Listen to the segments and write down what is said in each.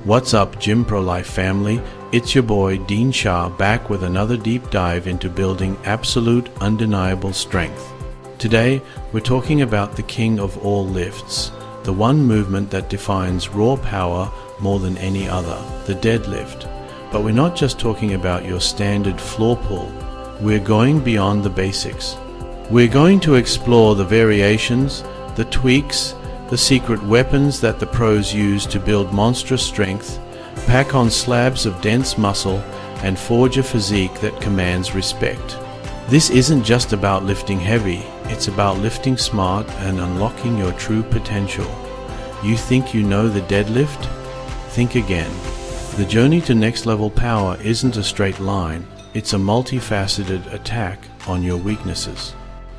What's up, GymProLife family? It's your boy Dean Shah back with another deep dive into building absolute undeniable strength. Today we're talking about the king of all lifts, the one movement that defines raw power more than any other, the deadlift. But we're not just talking about your standard floor pull. We're going beyond the basics. We're going to explore the variations, the tweaks, the secret weapons that the pros use to build monstrous strength, pack on slabs of dense muscle, and forge a physique that commands respect. This isn't just about lifting heavy, it's about lifting smart and unlocking your true potential. You think you know the deadlift? Think again. The journey to next level power isn't a straight line, it's a multifaceted attack on your weaknesses.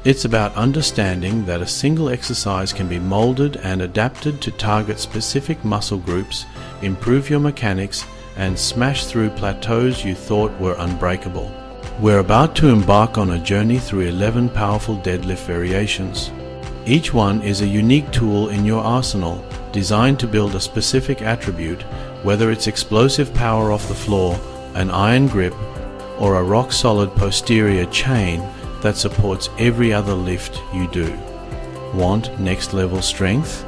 It's about understanding that a single exercise can be molded and adapted to target specific muscle groups, improve your mechanics, and smash through plateaus you thought were unbreakable. We're about to embark on a journey through 11 powerful deadlift variations. Each one is a unique tool in your arsenal, designed to build a specific attribute, whether it's explosive power off the floor, an iron grip, or a rock-solid posterior chain that supports every other lift you do. Want next level strength?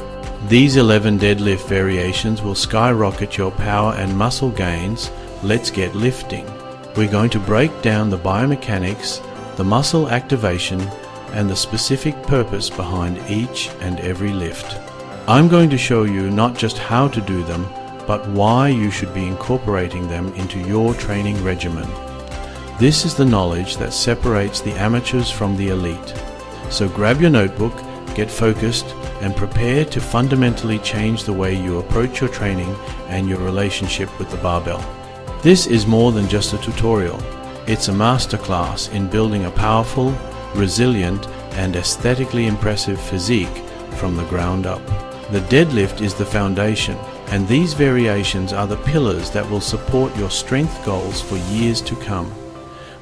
These 11 deadlift variations will skyrocket your power and muscle gains. Let's get lifting. We're going to break down the biomechanics, the muscle activation, and the specific purpose behind each and every lift. I'm going to show you not just how to do them, but why you should be incorporating them into your training regimen. This is the knowledge that separates the amateurs from the elite. So grab your notebook, get focused, and prepare to fundamentally change the way you approach your training and your relationship with the barbell. This is more than just a tutorial. It's a masterclass in building a powerful, resilient, and aesthetically impressive physique from the ground up. The deadlift is the foundation, and these variations are the pillars that will support your strength goals for years to come.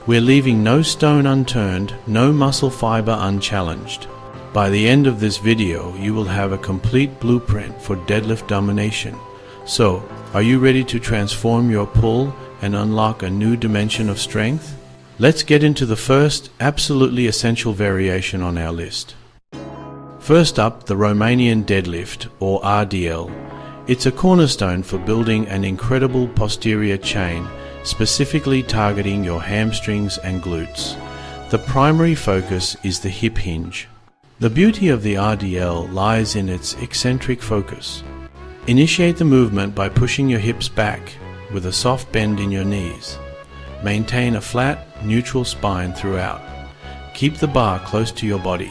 We're leaving no stone unturned, no muscle fiber unchallenged. By the end of this video, you will have a complete blueprint for deadlift domination. So, are you ready to transform your pull and unlock a new dimension of strength? Let's get into the first, absolutely essential variation on our list. First up, the Romanian deadlift, or RDL. It's a cornerstone for building an incredible posterior chain, specifically targeting your hamstrings and glutes. The primary focus is the hip hinge. The beauty of the RDL lies in its eccentric focus. Initiate the movement by pushing your hips back with a soft bend in your knees. Maintain a flat, neutral spine throughout. Keep the bar close to your body.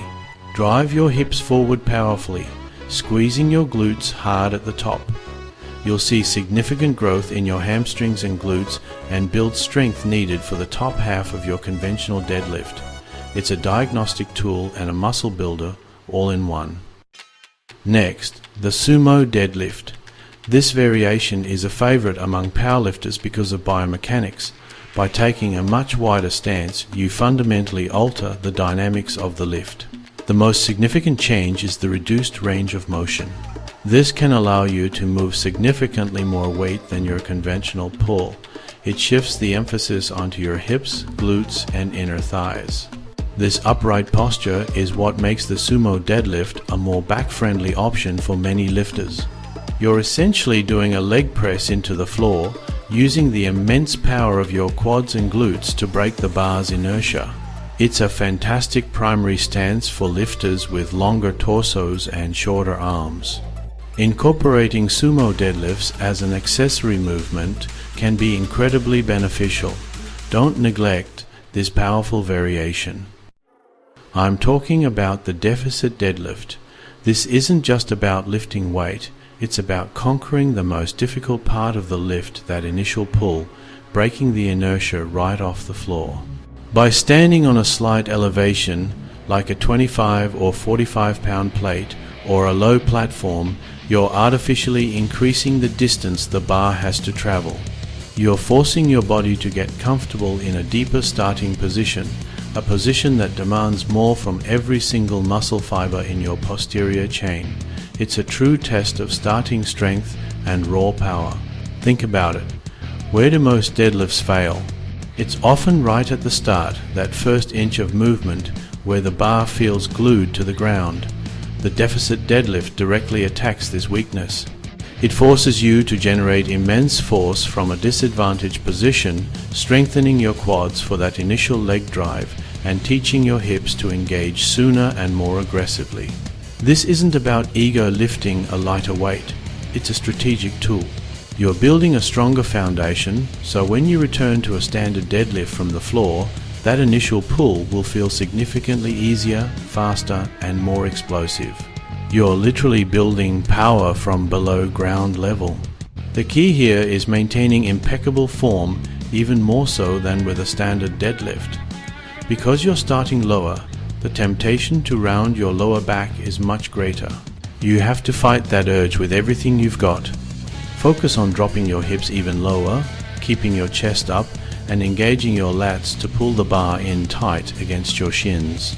Drive your hips forward powerfully, squeezing your glutes hard at the top. You'll see significant growth in your hamstrings and glutes and build strength needed for the top half of your conventional deadlift. It's a diagnostic tool and a muscle builder all in one. Next, the sumo deadlift. This variation is a favorite among powerlifters because of biomechanics. By taking a much wider stance, you fundamentally alter the dynamics of the lift. The most significant change is the reduced range of motion. This can allow you to move significantly more weight than your conventional pull. It shifts the emphasis onto your hips, glutes, and inner thighs. This upright posture is what makes the sumo deadlift a more back-friendly option for many lifters. You're essentially doing a leg press into the floor, using the immense power of your quads and glutes to break the bar's inertia. It's a fantastic primary stance for lifters with longer torsos and shorter arms. Incorporating sumo deadlifts as an accessory movement can be incredibly beneficial. Don't neglect this powerful variation. I'm talking about the deficit deadlift. This isn't just about lifting weight, it's about conquering the most difficult part of the lift, that initial pull, breaking the inertia right off the floor. By standing on a slight elevation, like a 25 or 45 pound plate or a low platform, you're artificially increasing the distance the bar has to travel. You're forcing your body to get comfortable in a deeper starting position, a position that demands more from every single muscle fiber in your posterior chain. It's a true test of starting strength and raw power. Think about it. Where do most deadlifts fail? It's often right at the start, that first inch of movement where the bar feels glued to the ground. The deficit deadlift directly attacks this weakness. It forces you to generate immense force from a disadvantaged position, strengthening your quads for that initial leg drive and teaching your hips to engage sooner and more aggressively. This isn't about ego lifting a lighter weight. It's a strategic tool. You're building a stronger foundation, so when you return to a standard deadlift from the floor, that initial pull will feel significantly easier, faster, and more explosive. You're literally building power from below ground level. The key here is maintaining impeccable form, even more so than with a standard deadlift. Because you're starting lower, the temptation to round your lower back is much greater. You have to fight that urge with everything you've got. Focus on dropping your hips even lower, keeping your chest up, and engaging your lats to pull the bar in tight against your shins.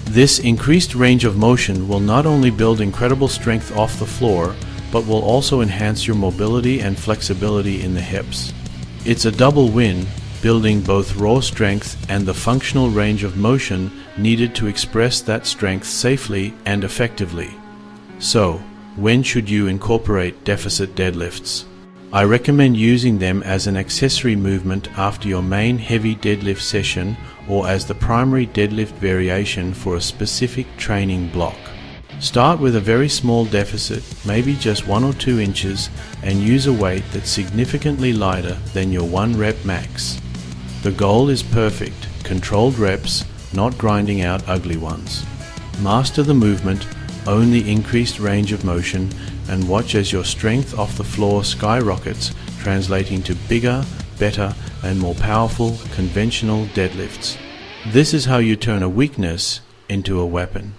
This increased range of motion will not only build incredible strength off the floor, but will also enhance your mobility and flexibility in the hips. It's a double win, building both raw strength and the functional range of motion needed to express that strength safely and effectively. So, when should you incorporate deficit deadlifts? I recommend using them as an accessory movement after your main heavy deadlift session or as the primary deadlift variation for a specific training block. Start with a very small deficit, maybe just 1 or 2 inches, and use a weight that's significantly lighter than your 1 rep max. The goal is perfect, controlled reps, not grinding out ugly ones. Master the movement, own the increased range of motion, and watch as your strength off the floor skyrockets, translating to bigger, better, and more powerful conventional deadlifts. This is how you turn a weakness into a weapon.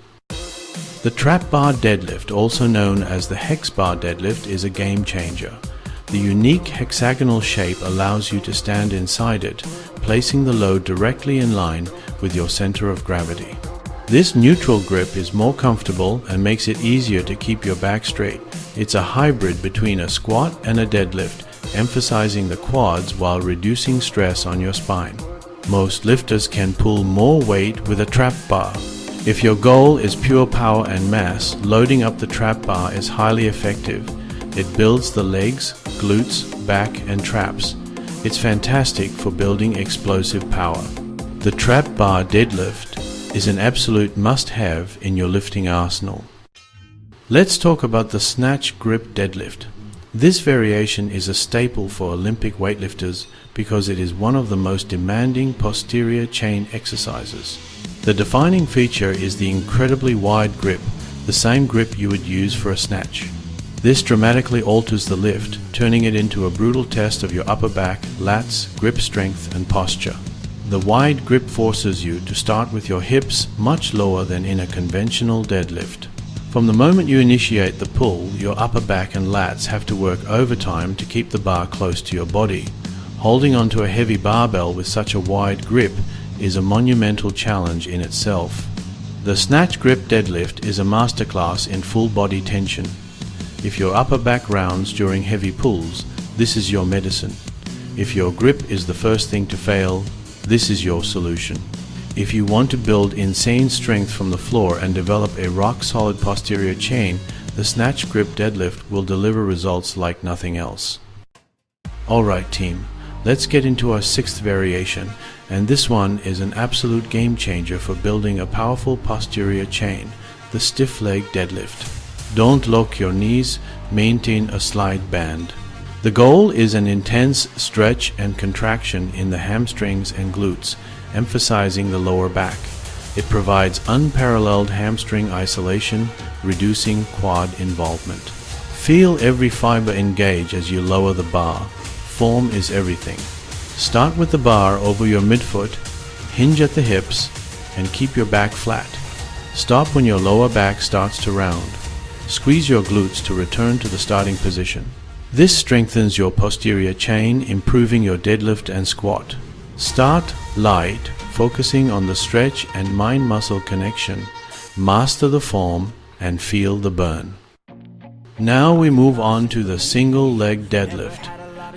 The trap bar deadlift, also known as the hex bar deadlift, is a game changer. The unique hexagonal shape allows you to stand inside it, placing the load directly in line with your center of gravity. This neutral grip is more comfortable and makes it easier to keep your back straight. It's a hybrid between a squat and a deadlift, emphasizing the quads while reducing stress on your spine. Most lifters can pull more weight with a trap bar. If your goal is pure power and mass, loading up the trap bar is highly effective. It builds the legs, glutes, back, and traps. It's fantastic for building explosive power. The trap bar deadlift is an absolute must-have in your lifting arsenal. Let's talk about the snatch grip deadlift. This variation is a staple for Olympic weightlifters because it is one of the most demanding posterior chain exercises. The defining feature is the incredibly wide grip, the same grip you would use for a snatch. This dramatically alters the lift, turning it into a brutal test of your upper back, lats, grip strength, and posture. The wide grip forces you to start with your hips much lower than in a conventional deadlift. From the moment you initiate the pull, your upper back and lats have to work overtime to keep the bar close to your body. Holding onto a heavy barbell with such a wide grip is a monumental challenge in itself. The snatch grip deadlift is a masterclass in full body tension. If your upper back rounds during heavy pulls, this is your medicine. If your grip is the first thing to fail, this is your solution. If you want to build insane strength from the floor and develop a rock-solid posterior chain, the snatch grip deadlift will deliver results like nothing else. Alright team, let's get into our 6th variation, and this one is an absolute game changer for building a powerful posterior chain, the stiff leg deadlift. Don't lock your knees, maintain a slide band. The goal is an intense stretch and contraction in the hamstrings and glutes, emphasizing the lower back. It provides unparalleled hamstring isolation, reducing quad involvement. Feel every fiber engage as you lower the bar. Form is everything. Start with the bar over your midfoot, hinge at the hips, and keep your back flat. Stop when your lower back starts to round. Squeeze your glutes to return to the starting position. This strengthens your posterior chain, improving your deadlift and squat. Start light, focusing on the stretch and mind-muscle connection. Master the form and feel the burn. Now we move on to the single leg deadlift.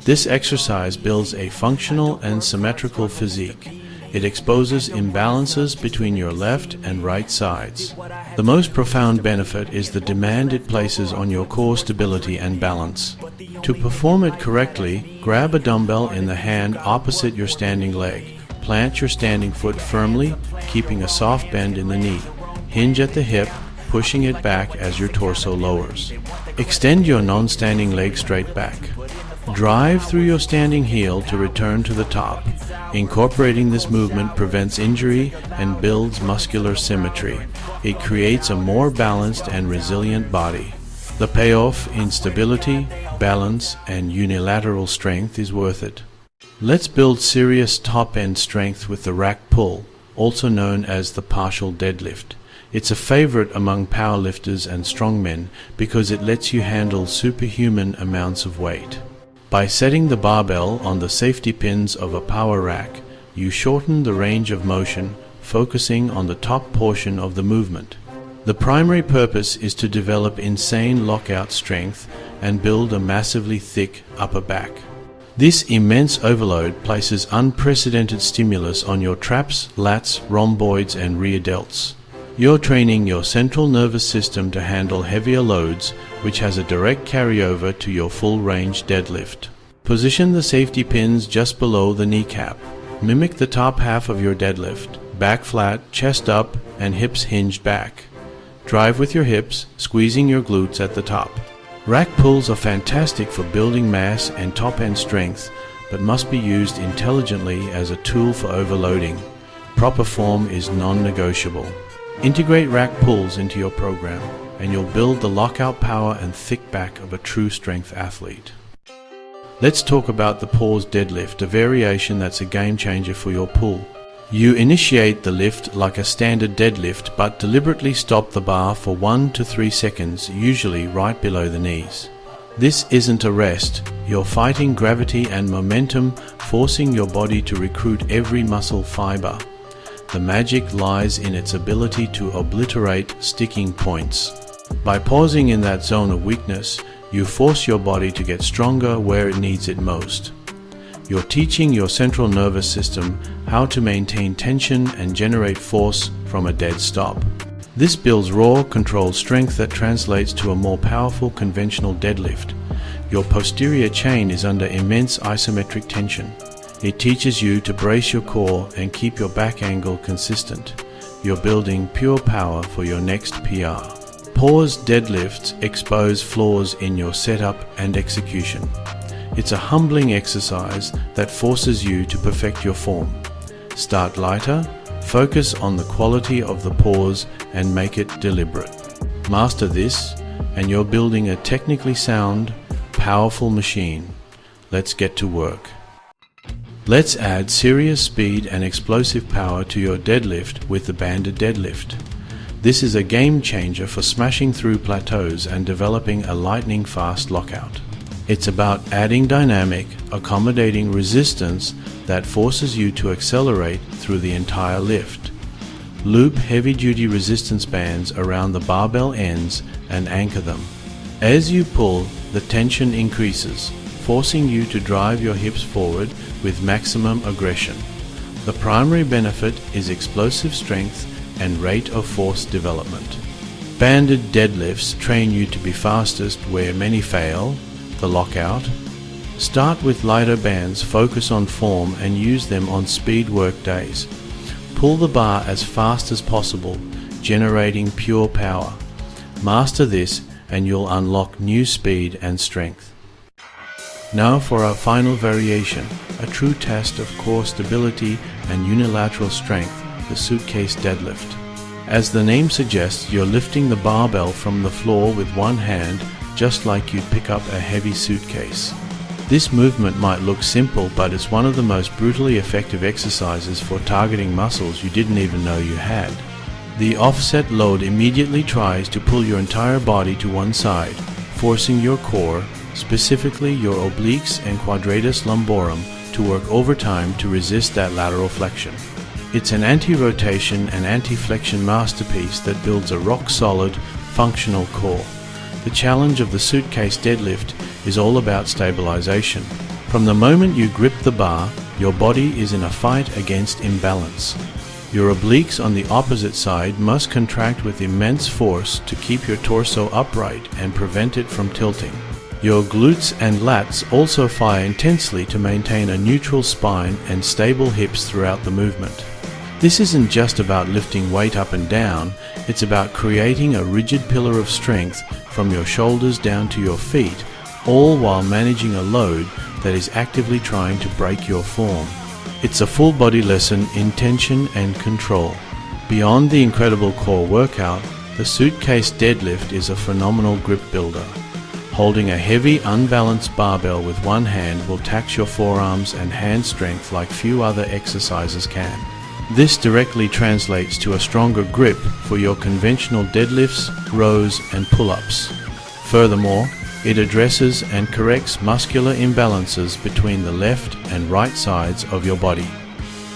This exercise builds a functional and symmetrical physique. It exposes imbalances between your left and right sides. The most profound benefit is the demand it places on your core stability and balance. To perform it correctly, grab a dumbbell in the hand opposite your standing leg. Plant your standing foot firmly, keeping a soft bend in the knee. Hinge at the hip, pushing it back as your torso lowers. Extend your non-standing leg straight back. Drive through your standing heel to return to the top. Incorporating this movement prevents injury and builds muscular symmetry. It creates a more balanced and resilient body. The payoff in stability, balance, and unilateral strength is worth it. Let's build serious top-end strength with the rack pull, also known as the partial deadlift. It's a favorite among powerlifters and strongmen because it lets you handle superhuman amounts of weight. By setting the barbell on the safety pins of a power rack, you shorten the range of motion, focusing on the top portion of the movement. The primary purpose is to develop insane lockout strength and build a massively thick upper back. This immense overload places unprecedented stimulus on your traps, lats, rhomboids, and rear delts. You're training your central nervous system to handle heavier loads, which has a direct carryover to your full-range deadlift. Position the safety pins just below the kneecap. Mimic the top half of your deadlift, back flat, chest up, and hips hinged back. Drive with your hips, squeezing your glutes at the top. Rack pulls are fantastic for building mass and top-end strength, but must be used intelligently as a tool for overloading. Proper form is non-negotiable. Integrate rack pulls into your program, and you'll build the lockout power and thick back of a true strength athlete. Let's talk about the pause deadlift, a variation that's a game changer for your pull. You initiate the lift like a standard deadlift, but deliberately stop the bar for 1 to 3 seconds, usually right below the knees. This isn't a rest. You're fighting gravity and momentum, forcing your body to recruit every muscle fiber. The magic lies in its ability to obliterate sticking points. By pausing in that zone of weakness, you force your body to get stronger where it needs it most. You're teaching your central nervous system how to maintain tension and generate force from a dead stop. This builds raw, controlled strength that translates to a more powerful conventional deadlift. Your posterior chain is under immense isometric tension. It teaches you to brace your core and keep your back angle consistent. You're building pure power for your next PR. Pause deadlifts expose flaws in your setup and execution. It's a humbling exercise that forces you to perfect your form. Start lighter, focus on the quality of the pause, and make it deliberate. Master this, and you're building a technically sound, powerful machine. Let's get to work. Let's add serious speed and explosive power to your deadlift with the banded deadlift. This is a game changer for smashing through plateaus and developing a lightning fast lockout. It's about adding dynamic, accommodating resistance that forces you to accelerate through the entire lift. Loop heavy-duty resistance bands around the barbell ends and anchor them. As you pull, the tension increases, forcing you to drive your hips forward with maximum aggression. The primary benefit is explosive strength and rate of force development. Banded deadlifts train you to be fastest where many fail, the lockout. Start with lighter bands, focus on form, and use them on speed work days. Pull the bar as fast as possible, generating pure power. Master this and you'll unlock new speed and strength. Now for our final variation, a true test of core stability and unilateral strength, the suitcase deadlift. As the name suggests, you're lifting the barbell from the floor with one hand, just like you'd pick up a heavy suitcase. This movement might look simple, but it's one of the most brutally effective exercises for targeting muscles you didn't even know you had. The offset load immediately tries to pull your entire body to one side, forcing your core, specifically your obliques and quadratus lumborum, to work overtime to resist that lateral flexion. It's an anti-rotation and anti-flexion masterpiece that builds a rock-solid, functional core. The challenge of the suitcase deadlift is all about stabilization. From the moment you grip the bar, your body is in a fight against imbalance. Your obliques on the opposite side must contract with immense force to keep your torso upright and prevent it from tilting. Your glutes and lats also fire intensely to maintain a neutral spine and stable hips throughout the movement. This isn't just about lifting weight up and down, it's about creating a rigid pillar of strength from your shoulders down to your feet, all while managing a load that is actively trying to break your form. It's a full body lesson in tension and control. Beyond the incredible core workout, the suitcase deadlift is a phenomenal grip builder. Holding a heavy, unbalanced barbell with one hand will tax your forearms and hand strength like few other exercises can. This directly translates to a stronger grip for your conventional deadlifts, rows, and pull-ups. Furthermore, it addresses and corrects muscular imbalances between the left and right sides of your body.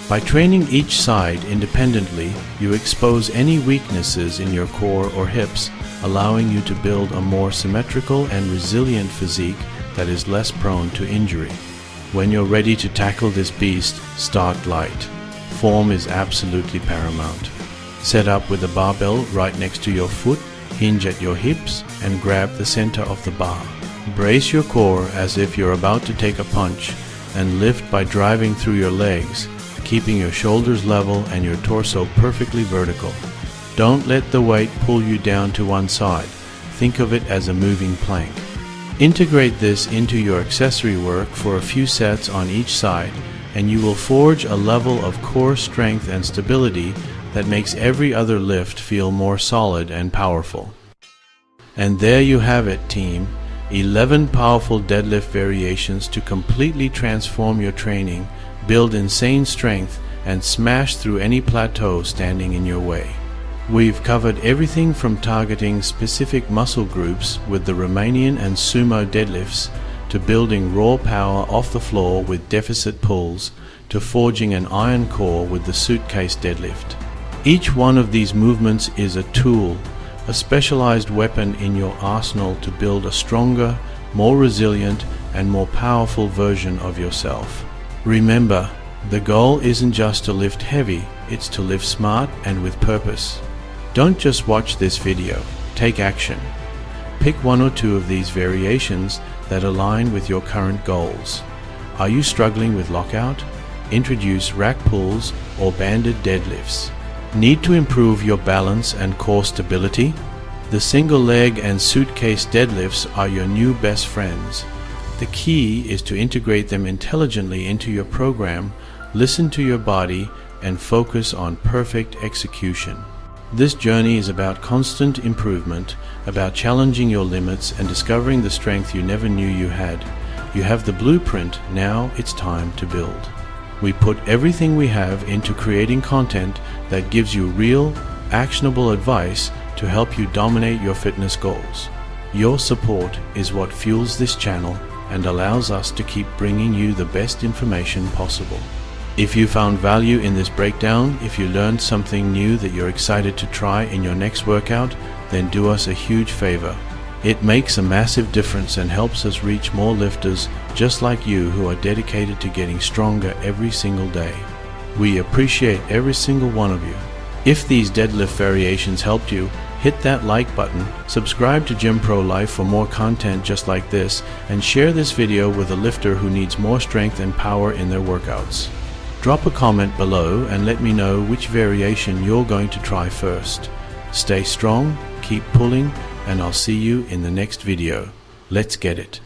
By training each side independently, you expose any weaknesses in your core or hips, allowing you to build a more symmetrical and resilient physique that is less prone to injury. When you're ready to tackle this beast, start light. Form is absolutely paramount. Set up with the barbell right next to your foot, hinge at your hips, and grab the center of the bar. Brace your core as if you're about to take a punch, and lift by driving through your legs, keeping your shoulders level and your torso perfectly vertical. Don't let the weight pull you down to one side. Think of it as a moving plank. Integrate this into your accessory work for a few sets on each side, and you will forge a level of core strength and stability that makes every other lift feel more solid and powerful. And there you have it, team. 11 powerful deadlift variations to completely transform your training, build insane strength, and smash through any plateau standing in your way. We've covered everything from targeting specific muscle groups with the Romanian and sumo deadlifts, to building raw power off the floor with deficit pulls, to forging an iron core with the suitcase deadlift. Each one of these movements is a tool, a specialized weapon in your arsenal to build a stronger, more resilient, and more powerful version of yourself. Remember, the goal isn't just to lift heavy, it's to lift smart and with purpose. Don't just watch this video, take action. Pick one or two of these variations that align with your current goals. Are you struggling with lockout? Introduce rack pulls or banded deadlifts. Need to improve your balance and core stability? The single leg and suitcase deadlifts are your new best friends. The key is to integrate them intelligently into your program, listen to your body, and focus on perfect execution. This journey is about constant improvement, about challenging your limits and discovering the strength you never knew you had. You have the blueprint, now it's time to build. We put everything we have into creating content that gives you real, actionable advice to help you dominate your fitness goals. Your support is what fuels this channel and allows us to keep bringing you the best information possible. If you found value in this breakdown, if you learned something new that you're excited to try in your next workout, then do us a huge favor. It makes a massive difference and helps us reach more lifters just like you who are dedicated to getting stronger every single day. We appreciate every single one of you. If these deadlift variations helped you, hit that like button, subscribe to GymProLife for more content just like this, and share this video with a lifter who needs more strength and power in their workouts. Drop a comment below and let me know which variation you're going to try first. Stay strong, keep pulling, and I'll see you in the next video. Let's get it.